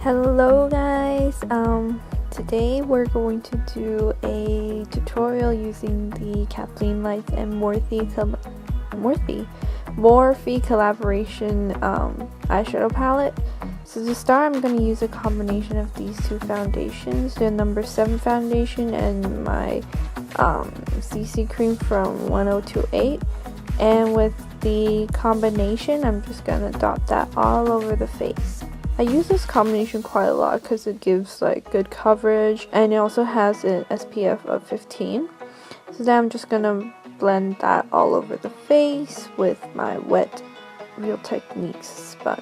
Hello guys, today we're going to do a tutorial using the KathleenLights and Morphe collaboration eyeshadow palette. So to start, I'm going to use a combination of these two foundations, the number 7 foundation and my CC cream from 1028, and with the combination I'm just going to dot that all over the face. I use this combination quite a lot because it gives like good coverage, and it also has an SPF of 15. So then I'm just gonna blend that all over the face with my wet Real Techniques sponge.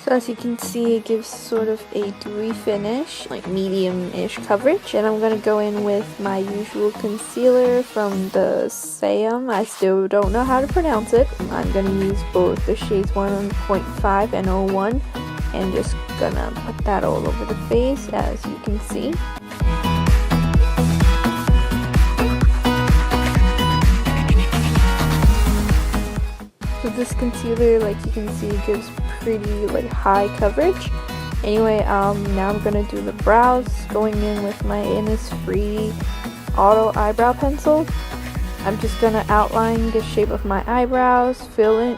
So as you can see, it gives sort of a dewy finish, like medium-ish coverage. And I'm going to go in with my usual concealer from the Saem. I still don't know how to pronounce it. I'm going to use both the shades 1.5 and 01, and just going to put that all over the face, as you can see. So this concealer, like you can see, gives pretty like high coverage. Anyway, now I'm gonna do the brows, going in with my Innisfree Auto Eyebrow Pencil. I'm just gonna outline the shape of my eyebrows, fill it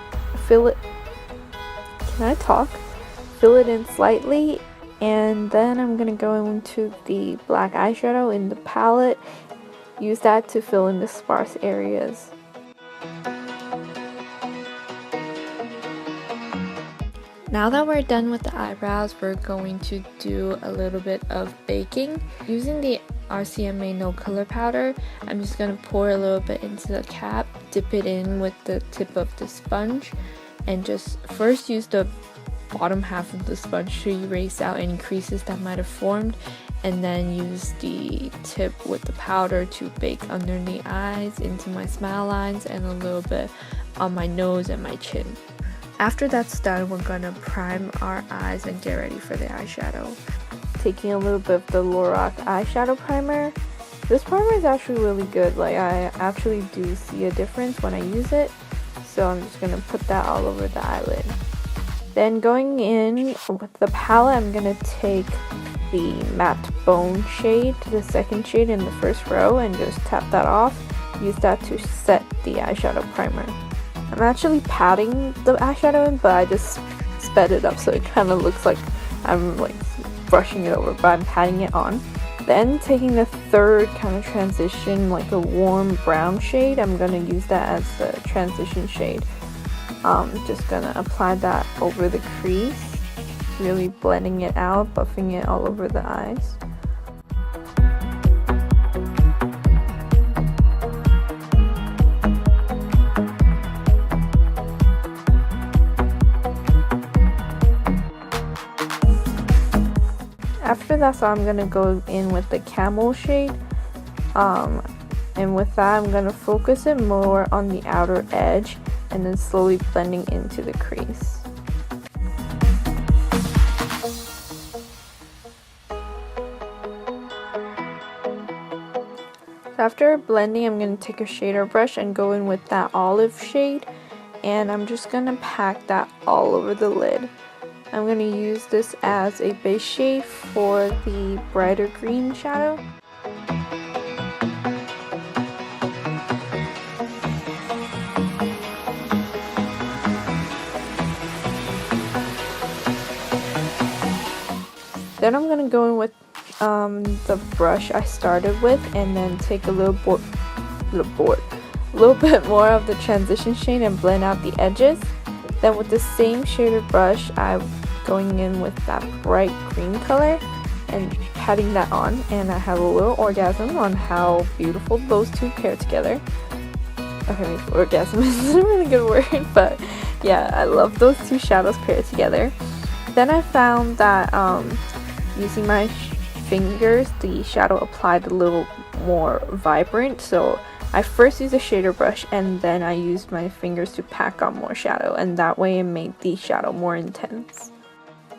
in slightly, and then I'm gonna go into the black eyeshadow in the palette, use that to fill in the sparse areas. Now that we're done with the eyebrows, we're going to do a little bit of baking. Using the RCMA no color powder, I'm just going to pour a little bit into the cap, dip it in with the tip of the sponge, and just first use the bottom half of the sponge to erase out any creases that might have formed, and then use the tip with the powder to bake under the eyes, into my smile lines, and a little bit on my nose and my chin. After that's done, we're gonna prime our eyes and get ready for the eyeshadow. Taking a little bit of the Lorac eyeshadow primer. This primer is actually really good. Like, I actually do see a difference when I use it. So I'm just gonna put that all over the eyelid. Then going in with the palette, I'm gonna take the matte bone shade, the second shade in the first row, and just tap that off. Use that to set the eyeshadow primer. I'm actually patting the eyeshadow in, but I just sped it up so it kind of looks like I'm like brushing it over, but I'm patting it on. Then taking the third kind of transition, like a warm brown shade, I'm going to use that as the transition shade. Just going to apply that over the crease, really blending it out, buffing it all over the eyes. After that, so I'm gonna go in with the camel shade, and with that I'm gonna focus it more on the outer edge and then slowly blending into the crease. So after blending, I'm gonna take a shader brush and go in with that olive shade, and I'm just gonna pack that all over the lid. I'm going to use this as a base shade for the brighter green shadow. Then I'm going to go in with the brush I started with, and then take a little bit more of the transition shade and blend out the edges. Then with the same shaded brush, I'm going in with that bright green color and patting that on, and I have a little orgasm on how beautiful those two pair together. Okay, maybe orgasm isn't a really good word, but yeah, I love those two shadows paired together. Then I found that using my fingers, the shadow applied a little more vibrant, so I first used a shader brush and then I used my fingers to pack on more shadow, and that way it made the shadow more intense.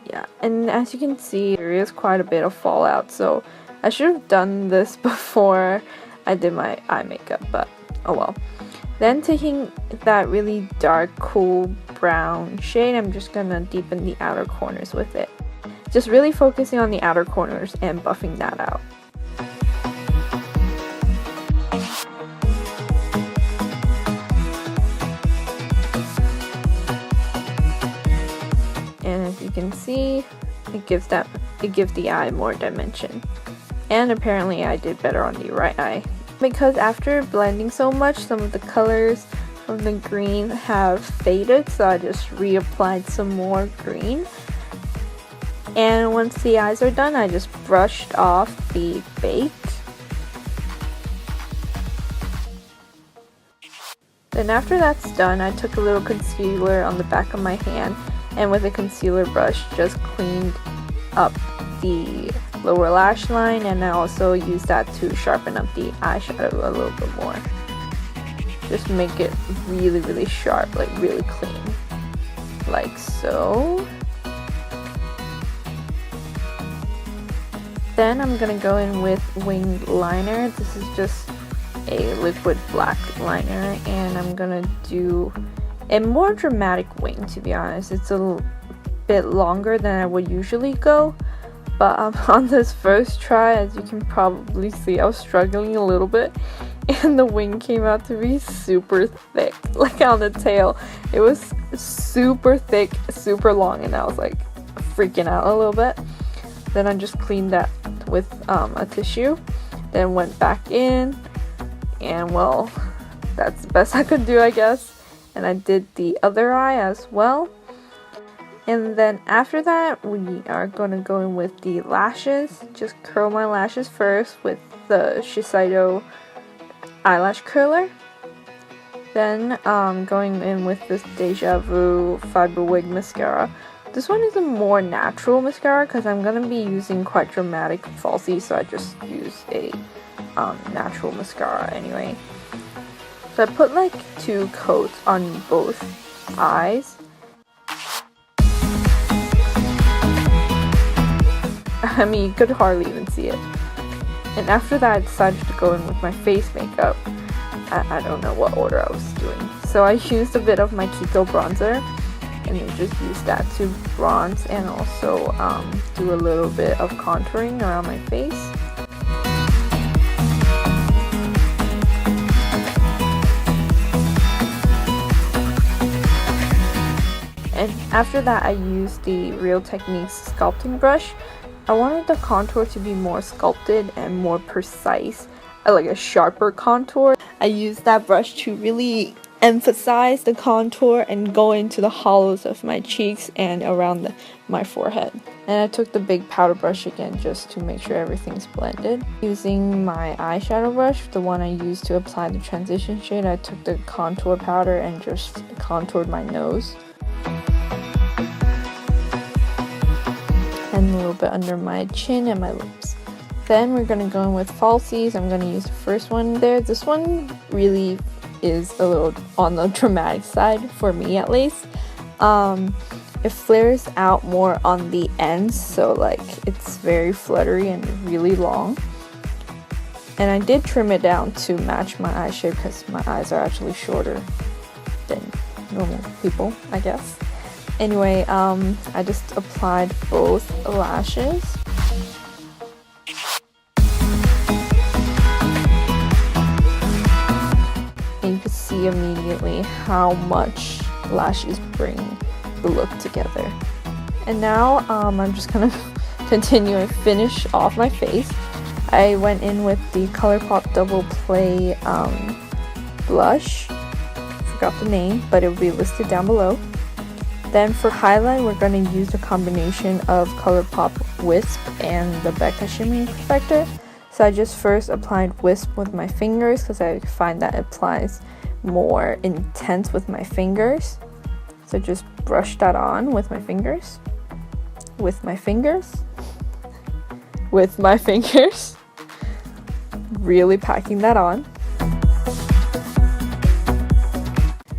Yeah, and as you can see, there is quite a bit of fallout, so I should have done this before I I did my eye makeup, but oh well. Then taking that really dark, cool brown shade, I'm just gonna deepen the outer corners with it. Just really focusing on the outer corners and buffing that out. And as you can see, it gives the eye more dimension. And apparently I did better on the right eye. Because after blending so much, some of the colors from the green have faded, so I just reapplied some more green. And once the eyes are done, I just brushed off the bake. Then after that's done, I took a little concealer on the back of my hand, and with a concealer brush just cleaned up the lower lash line, and I also used that to sharpen up the eyeshadow a little bit more. Just make it really sharp, like really clean, like so. Then I'm gonna go in with winged liner. This is just a liquid black liner, and I'm gonna do a more dramatic wing, to be honest. It's a bit longer than I would usually go, but on this first try, as you can probably see, I was struggling a little bit, and the wing came out to be super thick. Like on the tail, it was super thick, super long, and I was like freaking out a little bit. Then I just cleaned that with a tissue, then went back in, and well, that's the best I could do, I guess. And I did the other eye as well. And then after that, we are going to go in with the lashes. Just curl my lashes first with the Shiseido eyelash curler. Then going in with this DejaVu Fiber Wig Mascara. This one is a more natural mascara because I'm going to be using quite dramatic falsies, so I just use a natural mascara anyway. So I put like 2 coats on both eyes. I mean, you could hardly even see it. And after that, I decided to go in with my face makeup. I don't know what order I was doing. So I used a bit of my Kiko bronzer, and then just used that to bronze and also do a little bit of contouring around my face. And after that, I used the Real Techniques sculpting brush. I wanted the contour to be more sculpted and more precise, like a sharper contour. I used that brush to really emphasize the contour and go into the hollows of my cheeks and around my forehead. And I took the big powder brush again just to make sure everything's blended. Using my eyeshadow brush, the one I used to apply the transition shade, I took the contour powder and just contoured my nose. And a little bit under my chin and my lips. Then we're going to go in with falsies. I'm going to use the first one there. This one really is a little on the dramatic side, for me at least. It flares out more on the ends, so like it's very fluttery and really long. And I did trim it down to match my eye shape because my eyes are actually shorter than normal people, I guess. Anyway, I just applied both lashes. And you can see immediately how much lashes bring the look together. And now I'm just gonna continue and finish off my face. I went in with the Colourpop Double Play blush. Forgot the name, but it will be listed down below. Then for highlight, we're going to use a combination of Colourpop Wisp and the Becca Shimmering Perfector. So I just first applied Wisp with my fingers because I find that it applies more intense with my fingers. So just brush that on with my fingers. With my fingers. With my fingers. Really packing that on.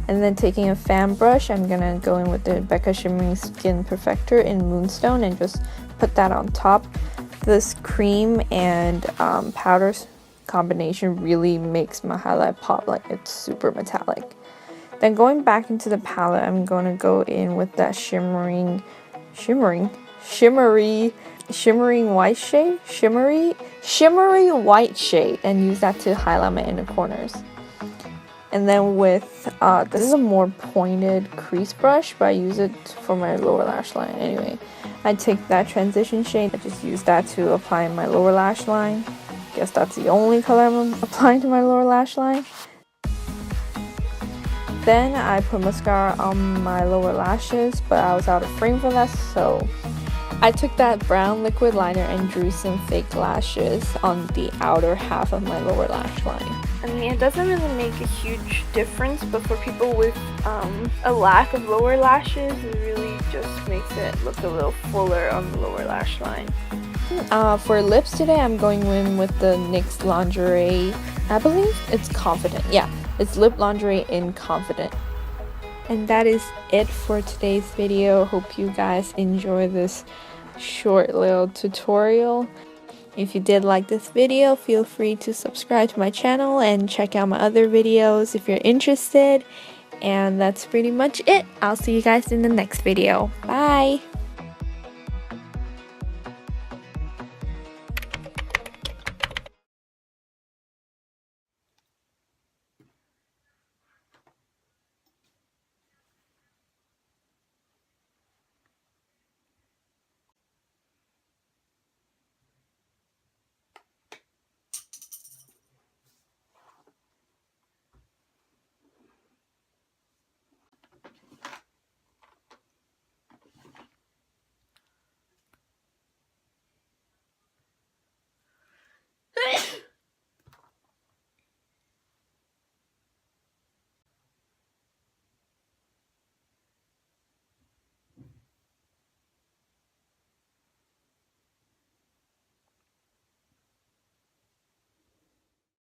And then taking a fan brush, I'm gonna go in with the Becca Shimmering Skin Perfector in Moonstone and just put that on top. This cream and powder combination really makes my highlight pop. Like, it's super metallic. Then going back into the palette, I'm going to go in with that shimmery white shade, shimmery white shade, and use that to highlight my inner corners. And then with this is a more pointed crease brush, but I use it for my lower lash line anyway. I take that transition shade, I just use that to apply my lower lash line. Guess that's the only color I'm applying to my lower lash line. Then I put mascara on my lower lashes, but I was out of frame for that, so I took that brown liquid liner and drew some fake lashes on the outer half of my lower lash line. I mean, it doesn't really make a huge difference, but for people with a lack of lower lashes, it really just makes it look a little fuller on the lower lash line. For lips today, I'm going in with the NYX Lingerie, I believe it's Confident. Yeah, it's Lip Lingerie in Confident. And that is it for today's video. Hope you guys enjoy this short little tutorial. If you did like this video, feel free to subscribe to my channel and check out my other videos if you're interested. And that's pretty much it. I'll see you guys in the next video. Bye!